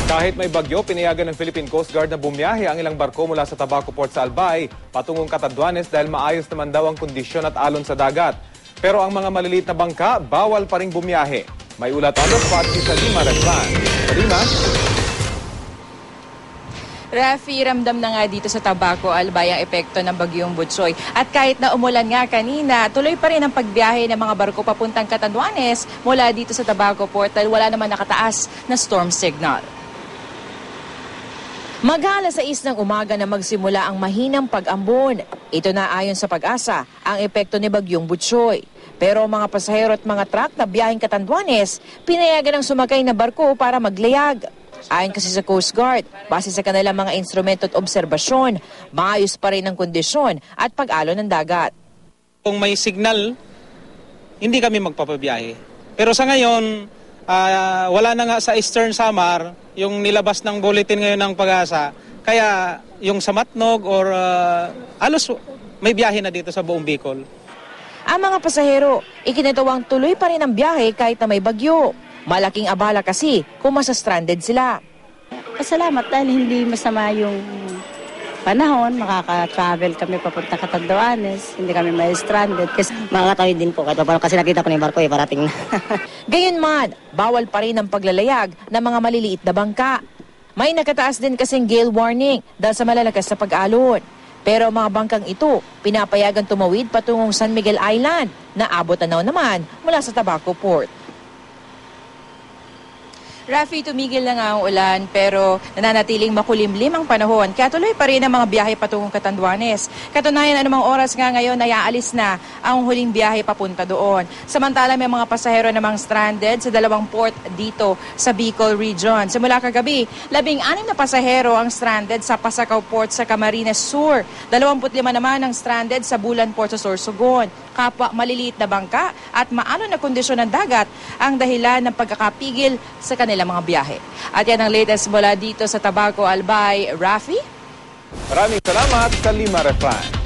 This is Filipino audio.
Kahit may bagyo, pinayagan ng Philippine Coast Guard na bumiyahe ang ilang barko mula sa Tabaco Port sa Albay patungong Catanduanes dahil maayos naman daw ang kondisyon at alon sa dagat. Pero ang mga maliliit na bangka, bawal pa ring bumiyahe. May ulat on the spot si Salima Refran. Salima? Rafi, ramdam na nga dito sa Tabaco, Albay ang epekto ng bagyong Butsoy. At kahit na umulan nga kanina, tuloy pa rin ang pagbiyahe ng mga barko papuntang Catanduanes mula dito sa Tabaco Port dahil wala naman nakataas na storm signal. Mag-alas 6 ng umaga na magsimula ang mahinang pag-ambon. Ito na ayon sa Pag-asa, ang epekto ni bagyong Butsoy. Pero mga pasahero at mga truck na biyaheng Catanduanes, pinayagan ng sumakay na barko para maglayag. Ayon kasi sa Coast Guard, base sa kanilang mga instrumento at obserbasyon, maayos pa rin ang kondisyon at pag-alon ng dagat. Kung may signal, hindi kami magpapabiyahe. Pero sa ngayon, wala na nga sa Eastern Samar yung nilabas ng bulletin ngayon ng Pag-asa. Kaya yung sa Matnog or alos may biyahe na dito sa buong Bicol. Ang mga pasahero, ikinatawang tuloy pa rin ang biyahe kahit na may bagyo. Malaking abala kasi kung masa-stranded sila. Pasalamat dahil hindi masama yung panahon, makaka-travel kami papunta Catanduanes, hindi kami may stranded. Kasi makakatawid din po kahit paano kasi nakita ko na yung barko parating na. Gayunman, bawal pa rin ang paglalayag ng mga maliliit na bangka. May nakataas din kasing gale warning dahil sa malalakas na pag-alon. Pero mga bangkang ito, pinapayagan tumawid patungong San Miguel Island na abot na naman mula sa Tabaco Port. Rafi, tumigil na nga ang ulan pero nananatiling makulimlim ang panahon kaya tuloy pa rin ang mga biyahe patungong Catanduanes. Katunayan, anumang oras nga ngayon ay aalis na ang huling biyahe papunta doon. Samantala may mga pasahero namang stranded sa dalawang port dito sa Bicol Region. Simula kagabi, 16 na pasahero ang stranded sa Pasacao Port sa Camarines Sur. 25 naman ang stranded sa Bulan Port sa Sorsogon. Kapwa maliliit na bangka at maano na kondisyon ng dagat ang dahilan ng pagkakapigil sa kanilang mga biyahe. At yan ang latest mula dito sa Tabaco, Albay. Rafi? Maraming salamat, Salima Refran.